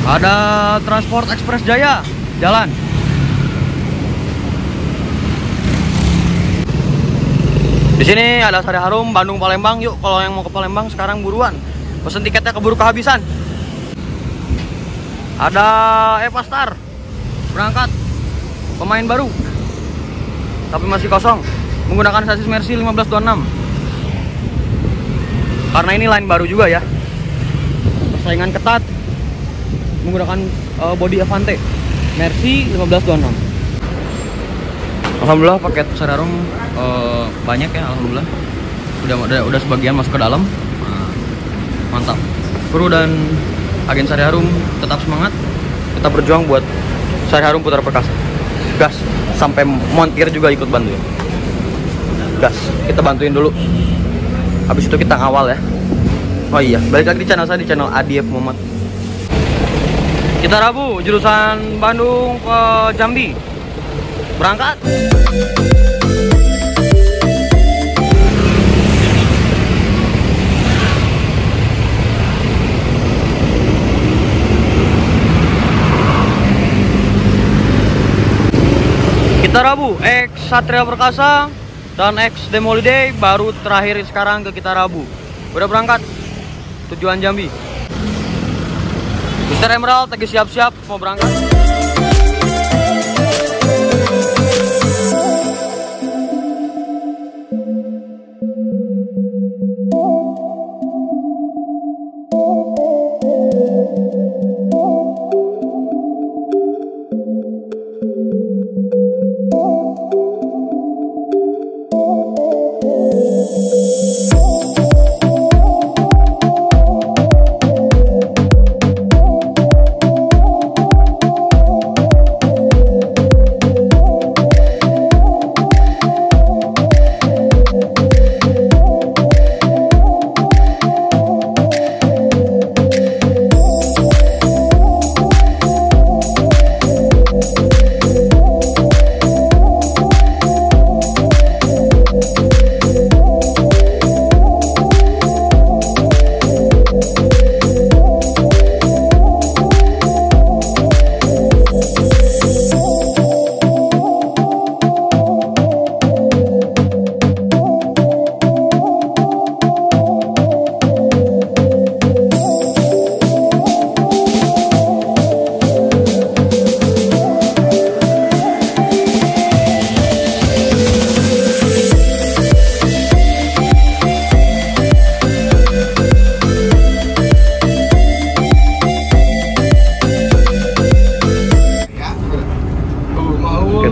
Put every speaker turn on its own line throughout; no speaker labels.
Ada Transport Express Jaya jalan. Di sini ada Sari Harum Bandung Palembang. Yuk, kalau yang mau ke Palembang sekarang buruan. Pesen tiketnya keburu kehabisan. Ada Evastar berangkat, pemain baru tapi masih kosong, menggunakan sasis Mercy 1526. Karena ini line baru juga ya, persaingan ketat, menggunakan body Avante Mercy 1526. Alhamdulillah paket Sari Harum banyak ya, alhamdulillah. Udah sebagian masuk ke dalam. Mantap. Kru dan agen Sari Harum tetap semangat, tetap berjuang buat Sari Harum Putra Perkasa. Gas, sampai montir juga ikut bantu. Gas, kita bantuin dulu. Habis itu kita ngawal ya. Oh iya, balik lagi di channel saya, di channel Adief Muhammad. Kita Rabu, jurusan Bandung ke Jambi. Berangkat. Kita Rabu, X Satria Perkasa dan X Demoliday baru terakhir sekarang ke Kita Rabu. Udah berangkat, tujuan Jambi. Mister Emerald lagi siap-siap mau berangkat.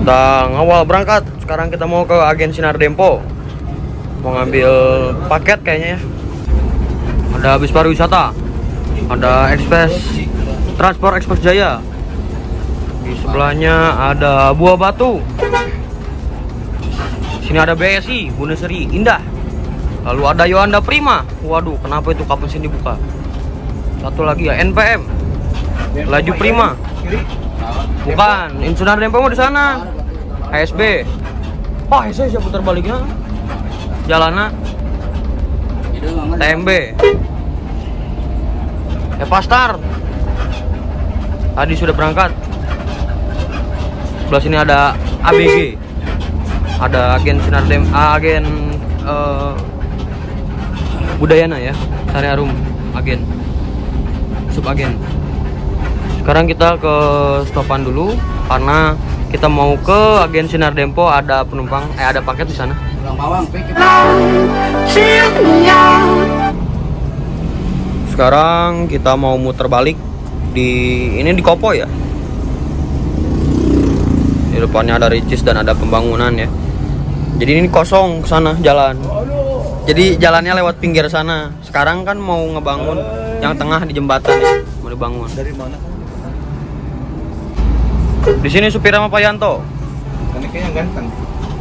Kita ngawal berangkat. Sekarang kita mau ke agen Sinar Dempo, mau ngambil paket kayaknya ya. Ada bis pariwisata, ada Transport Express Jaya. Di sebelahnya ada Buah Batu. Sini ada BSI Bunda Seri Indah. Lalu ada Yohanda Prima. Waduh, kenapa itu kapan sini dibuka? Satu lagi ya, NPM Laju Prima. Bukan, Insunar Dempo di sana. HSB. Wah, saya putar baliknya. Jalana. TMB. Evastar. Tadi sudah berangkat. Sebelah sini ada ABG. Ada agen Sinar Dempo, agen Budayana ya. Sari Harum agen. Subagen. Sekarang kita ke stopan dulu karena kita mau ke agen Sinar Dempo, ada penumpang, ada paket di sana. Sekarang kita mau muter balik di Kopo ya. Di depannya ada Ricis dan ada pembangunan ya. Jadi ini kosong sana jalan. Jadi jalannya lewat pinggir sana. Sekarang kan mau ngebangun yang tengah di jembatan ya, mau dibangun. Dari mana? Di sini supir sama Pak Yanto. Anaknya yang ganteng.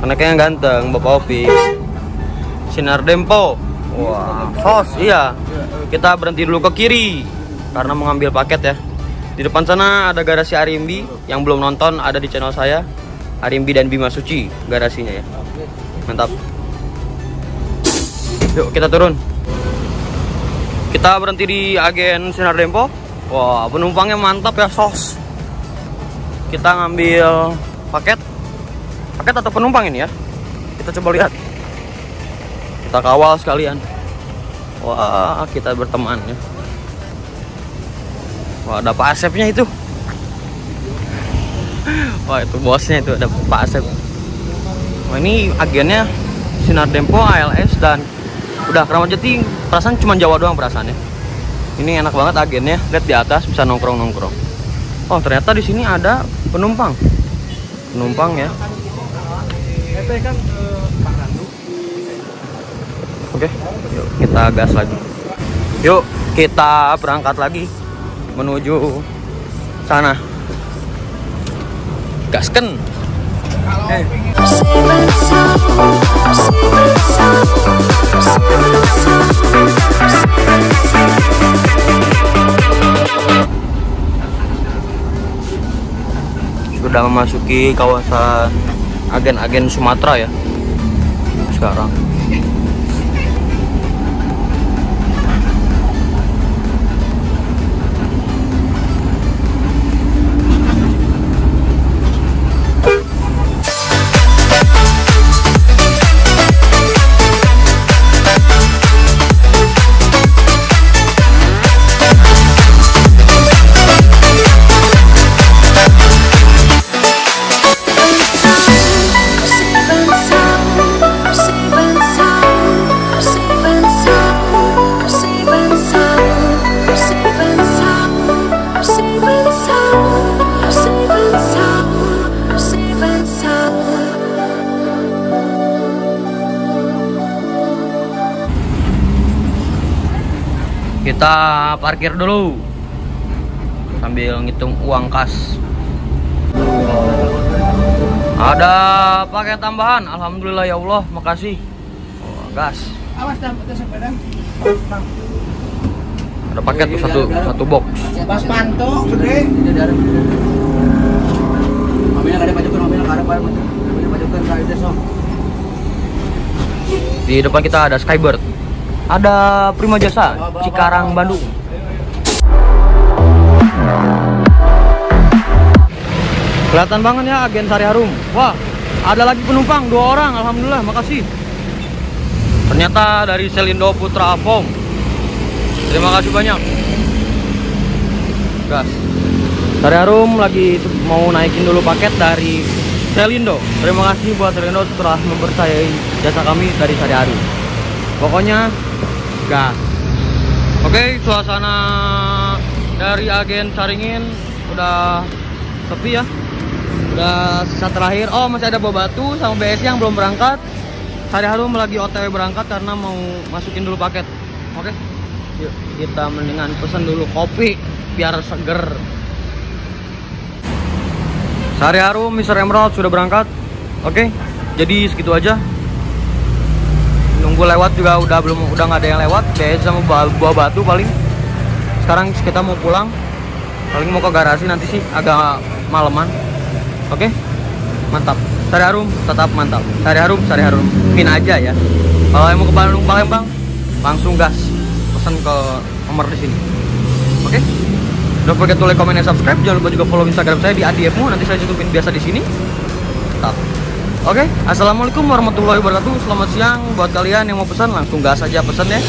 Anaknya yang ganteng, Bapak Opi. Sinar Dempo. Wah, sos iya. Kita berhenti dulu ke kiri karena mengambil paket ya. Di depan sana ada garasi Arimbi. Yang belum nonton ada di channel saya, Arimbi dan Bima Suci garasinya ya. Mantap. Yuk kita turun. Kita berhenti di agen Sinar Dempo. Wah, penumpangnya mantap ya, sos. Kita ngambil paket atau penumpang ini ya. Kita coba lihat. Kita kawal sekalian. Wah, kita berteman ya. Wah, ada Pak Asepnya itu. Wah, itu bosnya itu, ada Pak Asep. Wah, ini agennya Sinar Dempo, ALS, dan udah Keramat Jati. Perasaan cuma Jawa doang perasaannya. Ini enak banget agennya. Lihat di atas bisa nongkrong-nongkrong. Oh, ternyata di sini ada penumpang. Penumpang ya. Oke, yuk kita gas lagi. Yuk kita berangkat lagi menuju sana. Gasken. Sudah memasuki kawasan agen-agen Sumatera ya sekarang. Kita parkir dulu sambil ngitung uang kas. Ada paket tambahan, alhamdulillah ya Allah, makasih. Oh, gas.
Awas dah, sepeda.
Ada paket tuh satu box.
Bas mantu gede.
Di depan kita ada Skybird. Ada Prima Jasa, Cikarang, Bandung. Kelihatan banget ya agen Sari Harum. Wah, ada lagi penumpang 2 orang, alhamdulillah, makasih. Ternyata dari Selindo Putra Avong. Terima kasih banyak. Gas. Sari Harum lagi mau naikin dulu paket dari Selindo. Terima kasih buat Selindo telah mempercayai jasa kami dari Sari Harum. Pokoknya gas. Oke, suasana dari agen Caringin udah sepi ya. Udah sisa terakhir. Oh, masih ada Bobatu sama BS yang belum berangkat. Sari Harum lagi OTW berangkat karena mau masukin dulu paket. Oke, yuk kita mendingan pesen dulu kopi biar seger. Sari Harum Mr. Emerald sudah berangkat. Oke, jadi segitu aja. Nunggu lewat juga udah nggak ada yang lewat. BS sama Buah Batu paling. Sekarang kita mau pulang. Paling mau ke garasi nanti sih agak maleman. Oke, mantap. Sari Harum tetap mantap. Sari Harum pin aja ya. Kalau yang mau ke Bandung Palembang langsung gas, pesan ke nomor di sini. Oke, don't forget to like, comment, and subscribe. Jangan lupa juga follow Instagram saya di @diefmu. Nanti saya cukupin biasa di sini. Tetap. Oke, assalamualaikum warahmatullahi wabarakatuh. Selamat siang buat kalian yang mau pesan, langsung gas aja pesan ya.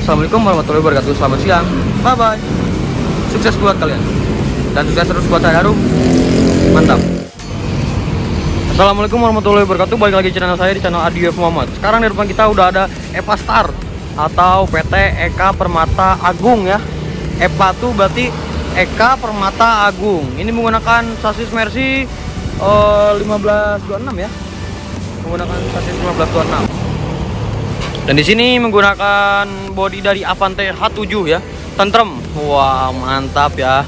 Assalamualaikum warahmatullahi wabarakatuh. Selamat siang. Bye bye. Sukses buat kalian dan sukses terus buat Sari Harum. Mantap. Assalamualaikum warahmatullahi wabarakatuh. Balik lagi channel saya di channel Adief Muhammad. Sekarang di depan kita udah ada EPA Star atau PT Eka Permata Agung ya. EPA tuh berarti Eka Permata Agung. Ini menggunakan sasis Mercy 1526 ya. Menggunakan sasis 1526. Dan di sini menggunakan bodi dari Avante H7 ya. Tentrem. Wah, mantap ya.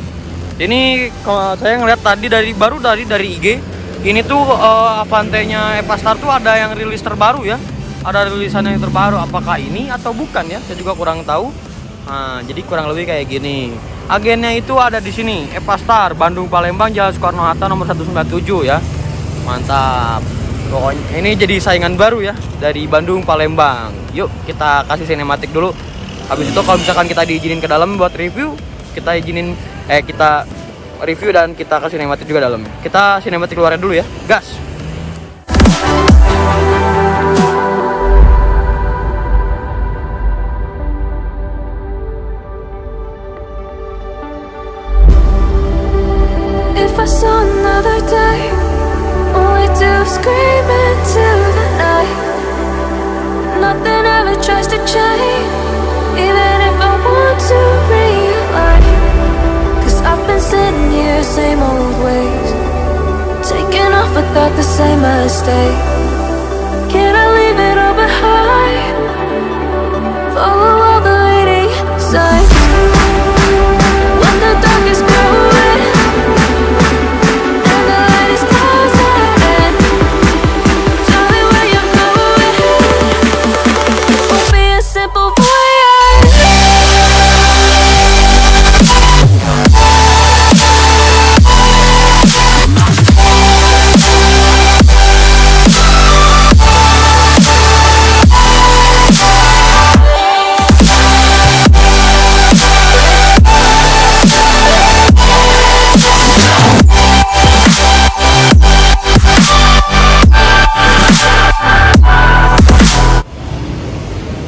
Ini kalau saya ngeliat tadi baru dari IG, ini tuh Avante-nya EPA Star tuh ada yang rilis terbaru ya. Ada rilisan yang terbaru. Apakah ini atau bukan ya? Saya juga kurang tahu. Nah, jadi kurang lebih kayak gini. Agennya itu ada di sini, EPA Star, Bandung Palembang, Jalan Soekarno-Hatta nomor 197 ya. Mantap. Pokoknya ini jadi saingan baru ya dari Bandung Palembang. Yuk kita kasih sinematik dulu. Habis itu kalau misalkan kita diizinin ke dalam buat review, kita izinin kita review dan kita kasih sinematik juga dalamnya. Kita sinematik luarnya dulu ya, gas.
If I saw another day, all I do is scream into the night. Nothing ever tries to change, even if I want to realign. 'Cause I've been sitting here, same old ways, taking off without the same mistake. Can I leave it all behind? Follow all the leading signs. When the dark is growing and the light is closing in, tell me where you're going. Won't be a simple voyage.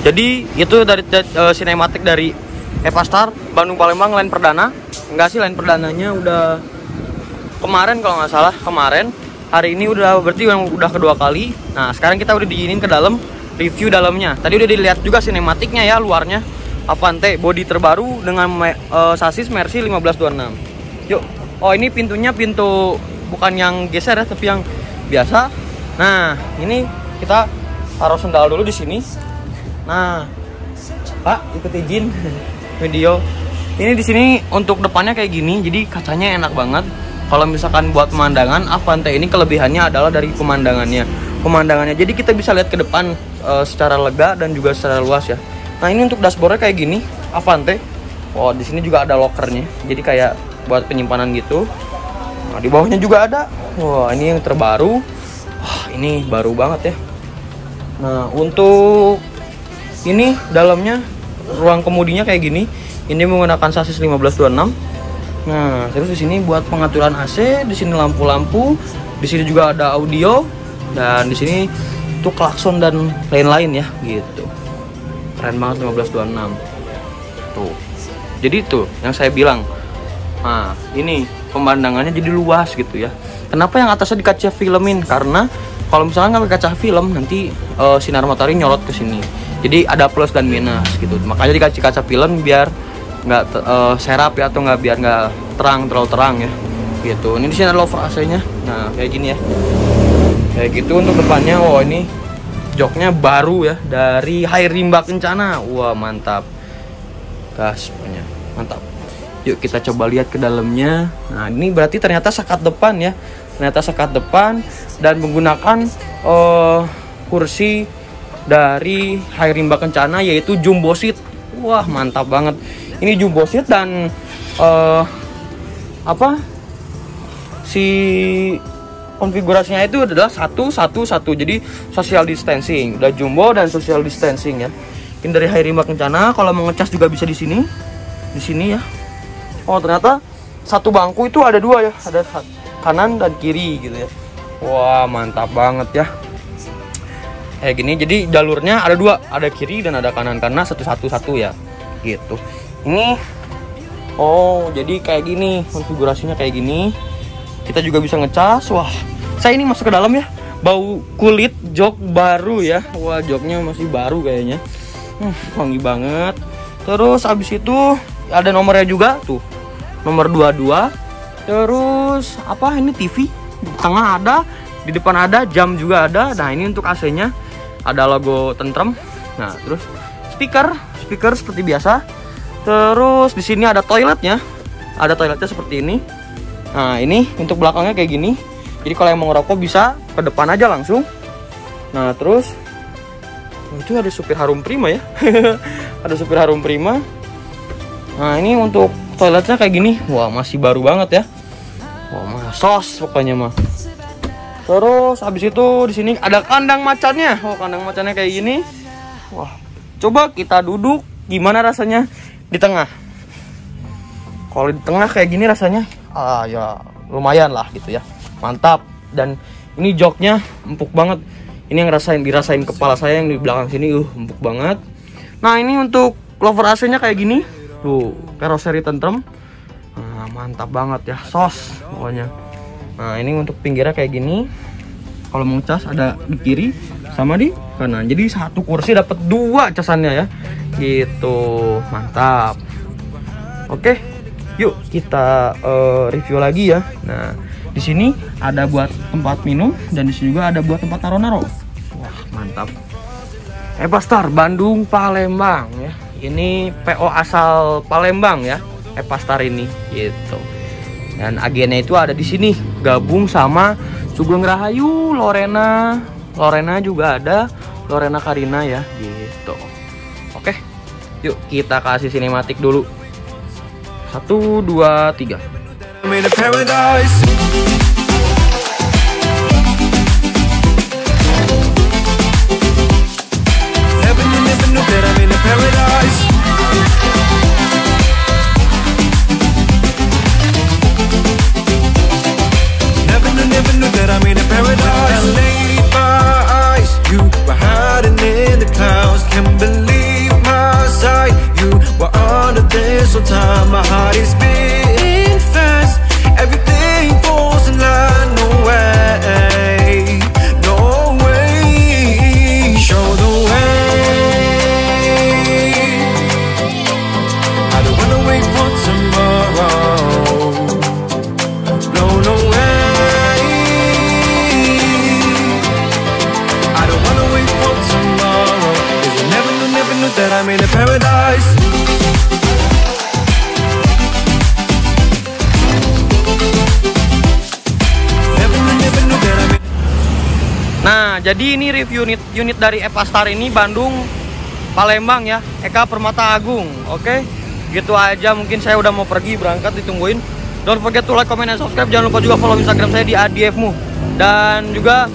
Jadi itu dari sinematik dari Eva Star Bandung Palembang line perdana. Enggak sih, line perdananya udah kemarin kalau nggak salah, kemarin. Hari ini udah berarti udah kedua kali. Nah sekarang kita udah diizinin ke dalam, review dalamnya. Tadi udah dilihat juga sinematiknya ya, luarnya Avante body terbaru dengan sasis Mercy 1526. Yuk, oh ini pintunya pintu bukan yang geser ya, tapi yang biasa. Nah ini kita taruh sendal dulu di sini. Nah, Pak, ikut izin video. Ini di sini untuk depannya kayak gini, jadi kacanya enak banget. Kalau misalkan buat pemandangan, Avante ini kelebihannya adalah dari pemandangannya. Jadi kita bisa lihat ke depan secara lega dan juga secara luas ya. Nah, ini untuk dashboardnya kayak gini, Avante. Oh, di sini juga ada lockernya, jadi kayak buat penyimpanan gitu. Nah, di bawahnya juga ada. Wah, ini yang terbaru. Wah, ini baru banget ya. Nah, untuk ini dalamnya ruang kemudinya kayak gini. Ini menggunakan sasis 1526. Nah, terus di sini buat pengaturan AC, di sini lampu-lampu, di sini juga ada audio dan di sini tuh klakson dan lain-lain ya gitu. Keren banget 1526. Tuh. Jadi tuh yang saya bilang. Nah, ini pemandangannya jadi luas gitu ya. Kenapa yang atasnya dikaca filmin? Karena kalau misalnya nggak kaca film nanti sinar matahari nyorot ke sini. Jadi ada plus dan minus gitu. Makanya dikasih kaca film biar nggak serap ya, atau nggak biar nggak terlalu terang ya. Gitu. Ini di sini ada lover AC-nya. Nah kayak gini ya. Kayak gitu untuk depannya. Oh ini joknya baru ya dari Hai Rimba Kencana. Wah mantap. Gas punya mantap. Yuk kita coba lihat ke dalamnya. Nah ini berarti ternyata sekat depan ya. Ternyata sekat depan dan menggunakan kursi dari Hai Rimba Kencana yaitu jumbo seat. Wah mantap banget. Ini jumbo seat dan si konfigurasinya itu adalah 1-1-1. Jadi social distancing. Udah jumbo dan social distancing ya. Ini dari Hai Rimba Kencana. Kalau mau ngecas juga bisa di sini. Di sini ya. Oh ternyata satu bangku itu ada dua ya. Ada kanan dan kiri gitu ya. Wah mantap banget ya. Kayak gini, jadi jalurnya ada dua, ada kiri dan ada kanan karena 1-1-1 ya, gitu. Ini, oh jadi kayak gini, konfigurasinya kayak gini. Kita juga bisa ngecas. Wah, saya ini masuk ke dalam ya, bau kulit jok baru ya. Wah joknya masih baru kayaknya, wangi banget. Terus abis itu ada nomornya juga tuh, nomor 22. Terus apa ini TV di tengah ada, di depan ada, jam juga ada. Nah ini untuk AC-nya. Ada logo Tentrem. Nah, terus speaker seperti biasa. Terus di sini ada toiletnya. Ada toiletnya seperti ini. Nah, ini untuk belakangnya kayak gini. Jadi kalau yang mau ngerokok bisa ke depan aja langsung. Nah, terus itu ada supir Harum Prima ya. Ada supir Harum Prima. Nah, ini untuk toiletnya kayak gini. Wah, masih baru banget ya. Wah, sos pokoknya mah. Terus habis itu di sini ada kandang macannya. Oh, kandang macannya kayak gini. Wah, coba kita duduk. Gimana rasanya di tengah? Kalau di tengah kayak gini rasanya ya lumayan lah gitu ya. Mantap. Dan ini joknya empuk banget. Ini yang dirasain kepala saya yang di belakang sini empuk banget. Nah, ini untuk cover AC-nya kayak gini. Tuh, karoseri tentrem. Nah, mantap banget ya, sos pokoknya. Nah, ini untuk pinggirnya kayak gini. Kalau mau cas ada di kiri sama di kanan. Jadi satu kursi dapat 2 casannya ya. Gitu, mantap. Oke, yuk kita review lagi ya. Nah, di sini ada buat tempat minum dan di sini juga ada buat tempat naro-naro. Wah, mantap. Epastar Bandung Palembang ya. Ini PO asal Palembang ya. Epastar ini gitu. Dan agennya itu ada di sini, gabung sama Sugeng Rahayu, Lorena juga ada, Lorena Karina ya gitu. Oke, yuk kita kasih sinematik dulu. 1, 2, 3.
I'm in a paradise. Never knew that I'm in a paradise. Never knew that I'm in a paradise. I laid my eyes, you were hiding in the clouds. Can't believe my sight. You were under this whole time. My heart is beating fast. Everything falls in line. No way, no way. Show the way. I don't wanna wait for tomorrow. No way. I don't wanna wait for tomorrow. 'Cause I never knew that I'm in a paradise.
Nah, jadi ini review unit dari Epastar ini Bandung Palembang ya, Eka Permata Agung. Oke, gitu aja. Mungkin saya udah mau pergi berangkat, ditungguin. Don't forget to like, comment, and subscribe. Jangan lupa juga follow Instagram saya di @adfmu. Dan juga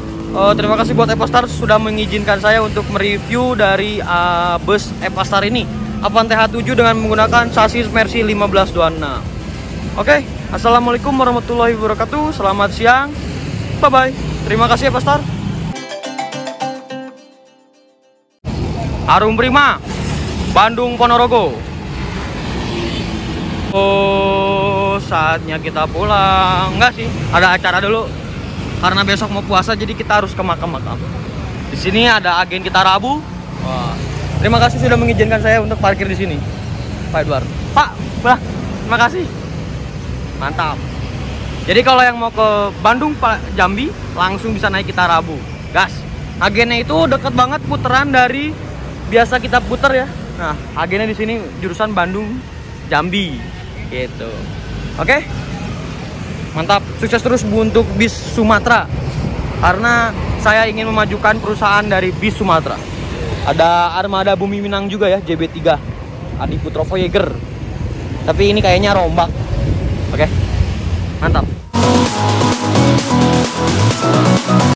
terima kasih buat Epastar sudah mengizinkan saya untuk mereview dari bus Epastar ini, Avante H7 dengan menggunakan sasis Mercy 1526. Oke, assalamualaikum warahmatullahi wabarakatuh. Selamat siang, bye bye. Terima kasih Epastar. Harum Prima, Bandung Ponorogo. Oh, saatnya kita pulang. Enggak sih, ada acara dulu. Karena besok mau puasa, jadi kita harus ke makam-makam. Di sini ada agen kita Rabu. Wah, terima kasih sudah mengizinkan saya untuk parkir di sini, Pak Edward. Pak, terima kasih. Mantap. Jadi kalau yang mau ke Bandung, Jambi, langsung bisa naik kita Rabu. Gas. Agennya itu deket banget, puteran dari biasa kita puter ya. Nah, agennya di sini jurusan Bandung Jambi gitu. Oke, mantap. Sukses terus untuk bis Sumatera, karena saya ingin memajukan perusahaan dari bis Sumatera. Ada armada Bumi Minang juga ya, JB3 Adi Putro Voyager, tapi ini kayaknya rombak. Oke, mantap.